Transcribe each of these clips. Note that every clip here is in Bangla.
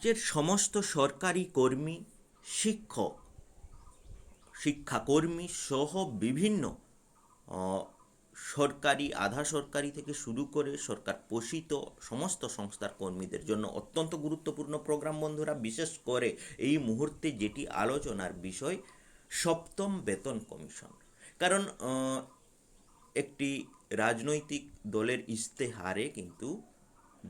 রাজ্যের সমস্ত সরকারি কর্মী, শিক্ষক, শিক্ষাকর্মী সহ বিভিন্ন আহ, সরকারি, আধা সরকারি থেকে শুরু করে সরকার পোষিত সমস্ত সংস্থার কর্মীদের জন্য অত্যন্ত গুরুত্বপূর্ণ প্রোগ্রাম বন্ধুরা। বিশেষ করে এই মুহূর্তে যেটি আলোচনার বিষয়, সপ্তম বেতন কমিশন। কারণ একটি রাজনৈতিক দলের ইস্তেহারে কিন্তু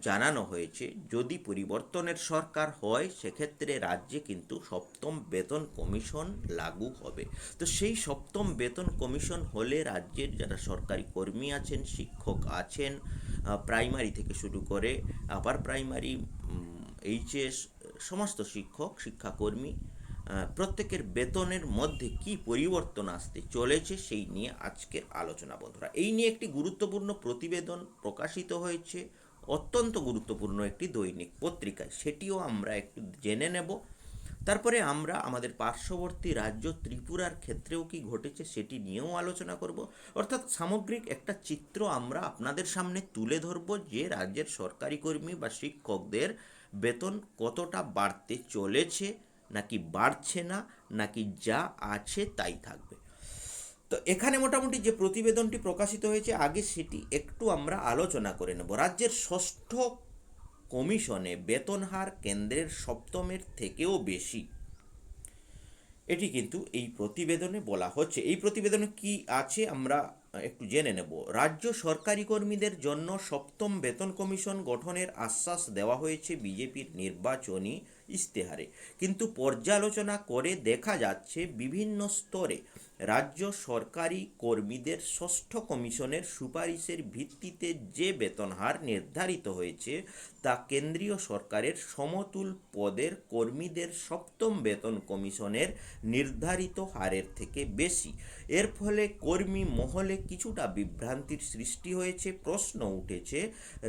জানানো হয়েছে, যদি পরিবর্তনের সরকার হয় সেক্ষেত্রে রাজ্যে কিন্তু সপ্তম বেতন কমিশন লাগু হবে। তো সেই সপ্তম বেতন কমিশন হলে রাজ্যের যারা সরকারি কর্মী আছেন, শিক্ষক আছেন, প্রাইমারি থেকে শুরু করে আপার প্রাইমারি, এইচএস, সমস্ত শিক্ষক, শিক্ষাকর্মী, প্রত্যেকের বেতনের মধ্যে কি পরিবর্তন আসতে চলেছে সেই নিয়ে আজকের আলোচনা বন্ধুরা। এই নিয়ে একটি গুরুত্বপূর্ণ প্রতিবেদন প্রকাশিত হয়েছে অত্যন্ত গুরুত্বপূর্ণ একটি দৈনিক পত্রিকায়, সেটিও আমরা একটু জেনে নেব। তারপরে আমরা আমাদের পার্শ্ববর্তী রাজ্য ত্রিপুরার ক্ষেত্রেও কি ঘটেছে সেটি নিয়েও আলোচনা করব। অর্থাৎ সামগ্রিক একটা চিত্র আমরা আপনাদের সামনে তুলে ধরব যে রাজ্যের সরকারি কর্মী বা শিক্ষকদের বেতন কতটা বাড়তে চলেছে, নাকি বাড়ছে না, নাকি যা আছে তাই থাকবে। তো এখানে মোটামুটি যে প্রতিবেদনটি প্রকাশিত হয়েছে আগে সেটি একটু আমরা আলোচনা করে নেব। রাজ্যের ষষ্ঠ কমিশনে বেতন হার কেন্দ্রের সপ্তমের থেকেও বেশি, এটি কিন্তু এই প্রতিবেদনে বলা হচ্ছে। এই প্রতিবেদনে কি আছে আমরা একটু জেনে নেব। রাজ্য সরকারি কর্মীদের জন্য সপ্তম বেতন কমিশন গঠনের আশ্বাস দেওয়া হয়েছে বিজেপির নির্বাচনী ইস্তেহারে, কিন্তু পর্যালোচনা করে দেখা যাচ্ছে বিভিন্ন স্তরে রাজ্য সরকারি কর্মীদের ষষ্ঠ কমিশনের সুপারিশের ভিত্তিতে যে বেতন হার নির্ধারিত হয়েছে তা কেন্দ্রীয় সরকারের সমতুল পদের কর্মীদের সপ্তম বেতন কমিশনের নির্ধারিত হারের থেকে বেশি। এর ফলে কর্মী মহলে কিছুটা বিভ্রান্তির সৃষ্টি হয়েছে। প্রশ্ন উঠেছে,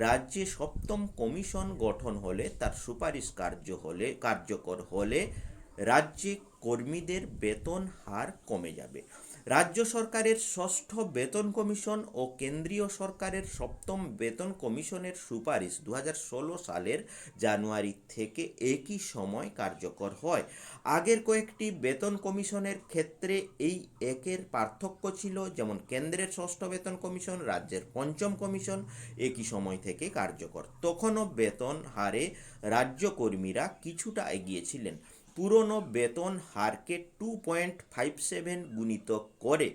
রাজ্যে সপ্তম কমিশন গঠন হলে তার সুপারিশ কার্যকর হলে রাজ্যে কর্মীদের বেতন হার কমে যাবে। রাজ্য সরকারের ষষ্ঠ বেতন কমিশন ও কেন্দ্রীয় সরকারের সপ্তম বেতন কমিশনের সুপারিশ 2016 সালের জানুয়ারি থেকে একই সময় কার্যকর হয়। আগের কয়েকটি বেতন কমিশনের ক্ষেত্রে এই একের পার্থক্য ছিল, যেমন কেন্দ্রের ষষ্ঠ বেতন কমিশন, রাজ্যের পঞ্চম কমিশন একই সময় থেকে কার্যকর। তখনও বেতন হারে রাজ্য কর্মীরা কিছুটা এগিয়েছিলেন। পুরনো বেতন হারকে 2.57 গুণিতক করে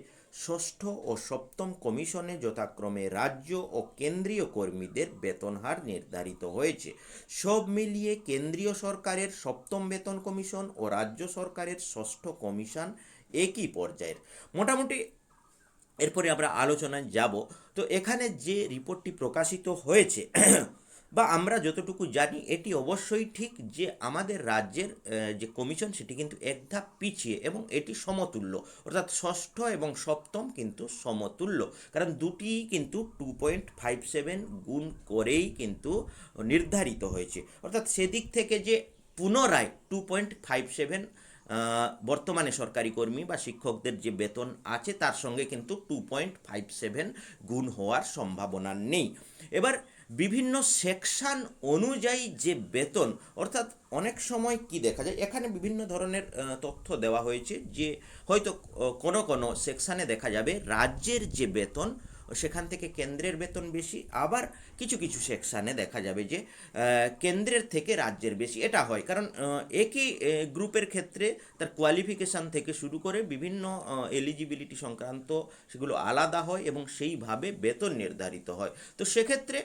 ষষ্ঠ ও সপ্তম কমিশনে যথাক্রমে রাজ্য ও কেন্দ্রীয় কর্মীদের বেতন হার নির্ধারিত হয়েছে। সব মিলিয়ে কেন্দ্রীয় সরকারের সপ্তম বেতন কমিশন ও রাজ্য সরকারের ষষ্ঠ কমিশন একই পর্যায়ের মোটামুটি। এরপরে আমরা আলোচনায় যাব। তো এখানে যে রিপোর্টটি প্রকাশিত হয়েছে বা আমরা যতটুকু জানি এটি অবশ্যই ঠিক যে আমাদের রাজ্যের যে কমিশন সেটি কিন্তু এক ধাপ পিছিয়ে এবং এটি সমতুল্য, অর্থাৎ ষষ্ঠ এবং সপ্তম কিন্তু সমতুল্য, কারণ দুটি কিন্তু 2.57 গুণ করেই কিন্তু নির্ধারিত হয়েছে। অর্থাৎ সেদিক থেকে যে পুনরায় 2.57 বর্তমানে সরকারি কর্মী বা শিক্ষকদের যে বেতন আছে তার সঙ্গে কিন্তু 2.57 গুণ হওয়ার সম্ভাবনা নেই। এবার বিভিন্ন সেকশন অনুযায়ী যে বেতন, অর্থাৎ অনেক সময় কি দেখা যায়, এখানে বিভিন্ন ধরনের তথ্য দেওয়া হয়েছে যে হয়তো কোনো কোনো সেকশানে দেখা যাবে রাজ্যের যে বেতন সেখান থেকে কেন্দ্রের বেতন বেশি, আবার কিছু কিছু সেকশানে দেখা যাবে যে কেন্দ্রের থেকে রাজ্যের বেশি। এটা হয় কারণ একই গ্রুপের ক্ষেত্রে তার কোয়ালিফিকেশান থেকে শুরু করে বিভিন্ন এলিজিবিলিটি সংক্রান্ত সেগুলো আলাদা হয় এবং সেইভাবে বেতন নির্ধারিত হয়। তো সেক্ষেত্রে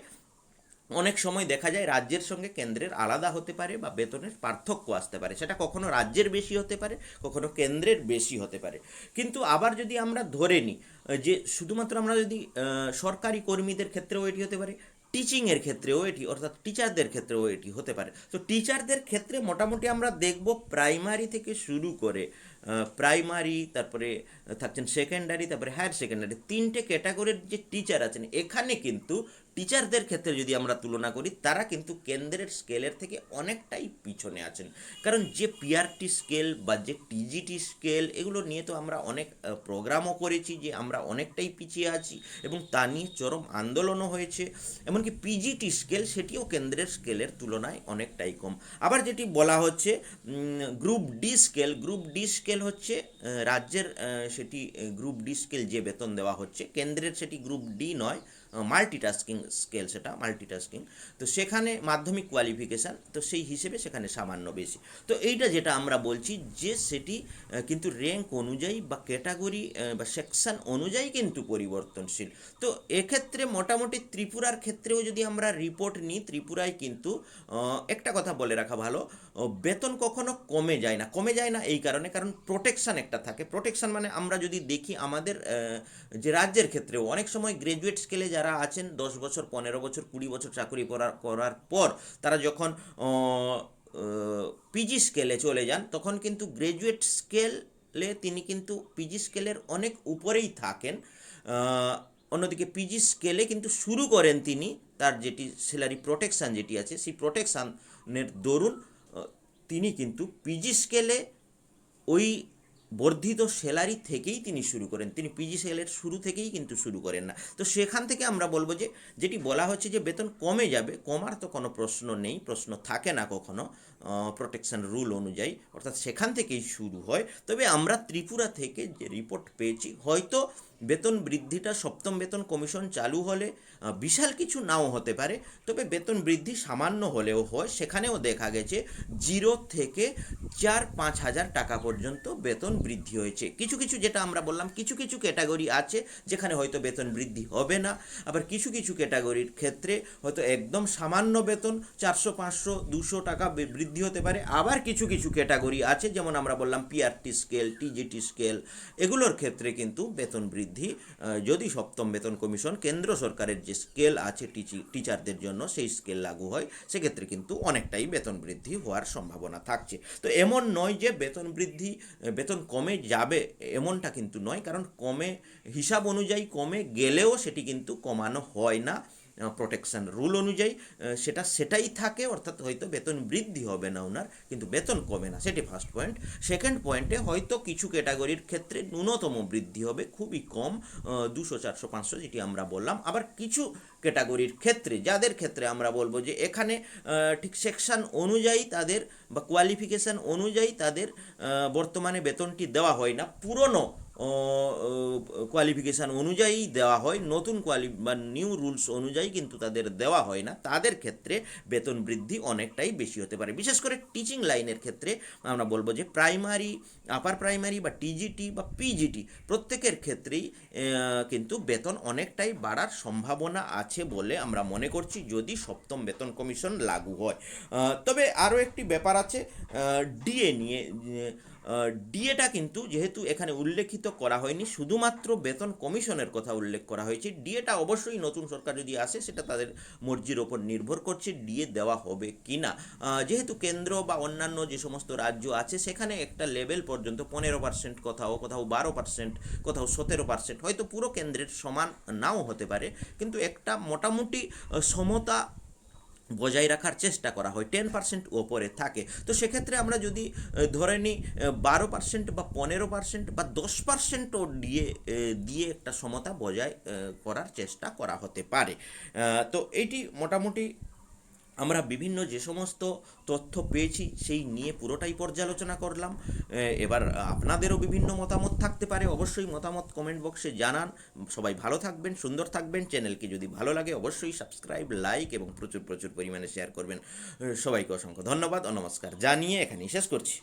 অনেক সময় দেখা যায় রাজ্যের সঙ্গে কেন্দ্রের আলাদা হতে পারে বা বেতনের পার্থক্য আসতে পারে, সেটা কখনো রাজ্যের বেশি হতে পারে, কখনো কেন্দ্রের বেশি হতে পারে। কিন্তু আবার যদি আমরা ধরে নিই যে শুধুমাত্র আমরা যদি সরকারি কর্মীদের ক্ষেত্রেও এটি হতে পারে, টিচিংয়ের ক্ষেত্রেও এটি, অর্থাৎ টিচারদের ক্ষেত্রেও এটি হতে পারে। তো টিচারদের ক্ষেত্রে মোটামুটি আমরা দেখব প্রাইমারি থেকে শুরু করে প্রাইমারি, তারপরে থাকছেন সেকেন্ডারি, তারপরে হায়ার সেকেন্ডারি, তিনটে ক্যাটাগরির যে টিচার আছেন এখানে কিন্তু টিচারদের ক্ষেত্রে যদি আমরা তুলনা করি তারা কিন্তু কেন্দ্রের স্কেলের থেকে অনেকটাই পিছনে আছেন। কারণ যে পিআরটি স্কেল বা যে টিজিটি স্কেল এগুলো নিয়ে তো আমরা অনেক প্রোগ্রামও করেছি যে আমরা অনেকটাই পিছিয়ে আছি এবং তা নিয়ে চরম আন্দোলনও হয়েছে। এমনকি পিজিটি স্কেল সেটিও কেন্দ্রের স্কেলের তুলনায় অনেকটাই কম। আবার যেটি বলা হচ্ছে group D scale, group D scale হচ্ছে রাজ্যের সেটি গ্রুপ ডি স্কেল যে বেতন দেওয়া হচ্ছে, কেন্দ্রের সেটি গ্রুপ ডি নয়, মাল্টিটাস্কিং স্কেল, সেটা মাল্টিটাস্কিং। তো সেখানে মাধ্যমিক কোয়ালিফিকেশান, তো সেই হিসেবে সেখানে সামান্য বেশি। তো এইটা যেটা আমরা বলছি যে সেটি কিন্তু র্যাঙ্ক অনুযায়ী বা ক্যাটাগরি বা সেকশন অনুযায়ী কিন্তু পরিবর্তনশীল। তো এক্ষেত্রে মোটামুটি ত্রিপুরার ক্ষেত্রেও যদি আমরা রিপোর্ট নিই, ত্রিপুরায় কিন্তু একটা কথা বলে রাখা ভালো, বেতন কখনো কমে যায় না। কমে যায় না এই কারণে, কারণ প্রোটেকশান একটা থাকে। প্রোটেকশান মানে আমরা যদি দেখি আমাদের যে রাজ্যের ক্ষেত্রেও অনেক সময় গ্র্যাজুয়েট স্কেলে যারা আছেন 10 বছর, 15 বছর, 20 বছর চাকরি করার পর তারা যখন পিজি স্কেলে চলে যান তখন কিন্তু গ্র্যাজুয়েট স্কেলে তিনি কিন্তু পিজি স্কেলের অনেক উপরেই থাকেন। অন্যদিকে পিজি স্কেলে কিন্তু শুরু করেন তিনি, তার যেটি স্যালারি প্রোটেকশান যেটি আছে সেই প্রোটেকশানের দরুন তিনি কিন্তু পিজি স্কেলে ওই বর্ধিত স্যালারি থেকেই তিনি শুরু করেন, তিনি পিজি স্কেলের শুরু থেকেই কিন্তু শুরু করেন না। তো সেখান থেকে আমরা বলবো যে যেটি বলা হচ্ছে যে বেতন কমে যাবে, কমার তো কোনো প্রশ্ন নেই, প্রশ্ন থাকে না কখনো প্রোটেকশন রুল অনুযায়ী, অর্থাৎ সেখান থেকেই শুরু হয়। তবে আমরা ত্রিপুরা থেকে যে রিপোর্ট পেয়েছি, হয়তো বেতন বৃদ্ধিটা সপ্তম বেতন কমিশন চালু হলে বিশাল কিছু নাও হতে পারে, তবে বেতন বৃদ্ধি সামান্য হলেও হয়। সেখানেও দেখা গেছে 0 থেকে 4-5 হাজার টাকা পর্যন্ত বেতন বৃদ্ধি হয়েছে। কিছু কিছু যেটা আমরা বললাম, কিছু কিছু ক্যাটাগরি আছে যেখানে হয়তো বেতন বৃদ্ধি হবে না, আবার কিছু কিছু ক্যাটাগরির ক্ষেত্রে হয়তো একদম সামান্য বেতন 400, 500, 200 টাকা বৃদ্ধি হতে পারে। আবার কিছু কিছু ক্যাটাগরি আছে, যেমন আমরা বললাম পিআরটি স্কেল, টিজিটি স্কেল, এগুলোর ক্ষেত্রে কিন্তু বেতন বৃদ্ধি যদি সপ্তম বেতন কমিশন কেন্দ্র সরকারের যে স্কেল আছে টিচারদের জন্য সেই স্কেল লাগু হয়, সেক্ষেত্রে কিন্তু অনেকটাই বেতন বৃদ্ধি হওয়ার সম্ভাবনা থাকছে। তো এমন নয় যে বেতন বৃদ্ধি, বেতন কমে যাবে এমনটা কিন্তু নয়, কারণ কমে হিসাব অনুযায়ী কমে গেলেও সেটি কিন্তু কমানো হয় না। প্রোটেকশন রুল অনুযায়ী সেটাই থাকে, অর্থাৎ হয়তো বেতন বৃদ্ধি হবে না ওনার, কিন্তু বেতন কমে না, সেটি ফার্স্ট পয়েন্ট। সেকেন্ড পয়েন্টে হয়তো কিছু ক্যাটাগরির ক্ষেত্রে ন্যূনতম বৃদ্ধি হবে, খুবই কম, 200, 400, 500 যেটি আমরা বললাম। আবার কিছু ক্যাটাগরির ক্ষেত্রে, যাদের ক্ষেত্রে আমরা বলবো যে এখানে ঠিক সেকশন অনুযায়ী তাদের বা কোয়ালিফিকেশান অনুযায়ী তাদের বর্তমানে বেতনটি দেওয়া হয় না, পুরনো কোয়ালিফিকেশান অনুযায়ী দেওয়া হয়, নতুন বা নিউ রুলস অনুযায়ী কিন্তু তাদের দেওয়া হয় না, তাদের ক্ষেত্রে বেতন বৃদ্ধি অনেকটাই বেশি হতে পারে। বিশেষ করে টিচিং লাইনের ক্ষেত্রে আমরা বলবো যে প্রাইমারি, আপার প্রাইমারি বা টিজিটি বা পিজিটি প্রত্যেকের ক্ষেত্রেই কিন্তু বেতন অনেকটাই বাড়ার সম্ভাবনা আছে বলে আমরা মনে করছি, যদি সপ্তম বেতন কমিশন লাগু হয়। তবে আরও একটি ব্যাপার আছে ডিএ নিয়ে। ডিএটা কিন্তু যেহেতু এখানে উল্লেখিত করা হয়নি, শুধুমাত্র বেতন কমিশনের কথা উল্লেখ করা হয়েছে, ডিএটা অবশ্যই নতুন সরকার যদি আসে সেটা তাদের মর্জির ওপর নির্ভর করছে ডিএ দেওয়া হবে কি না। যেহেতু কেন্দ্র বা অন্যান্য যে সমস্ত রাজ্য আছে সেখানে একটা লেভেল পর্যন্ত 15%, কোথাও কোথাও 12%, কোথাও 17%, হয়তো পুরো কেন্দ্রের সমান নাও হতে পারে, কিন্তু একটা মোটামুটি সমতা বজায় রাখার চেষ্টা করা হয়, 10% ওপরে থাকে। তো সেক্ষেত্রে আমরা যদি ধরে নিই 12% বা 15% বা 10%ও দিয়ে একটা সমতা বজায় করার চেষ্টা করা হতে পারে। তো এইটি মোটামুটি আমরা বিভিন্ন যে সমস্ত তথ্য পেয়েছি সেই নিয়ে পুরোটাই পর্যালোচনা করলাম। এবার আপনাদেরও বিভিন্ন মতামত থাকতে পারে, অবশ্যই মতামত কমেন্ট বক্সে জানান। সবাই ভালো থাকবেন, সুন্দর থাকবেন। চ্যানেলকে যদি ভালো লাগে অবশ্যই সাবস্ক্রাইব, লাইক এবং প্রচুর প্রচুর পরিমাণে শেয়ার করবেন। সবাইকে অসংখ্য ধন্যবাদ ও নমস্কার জানিয়ে এখানেই শেষ করছি।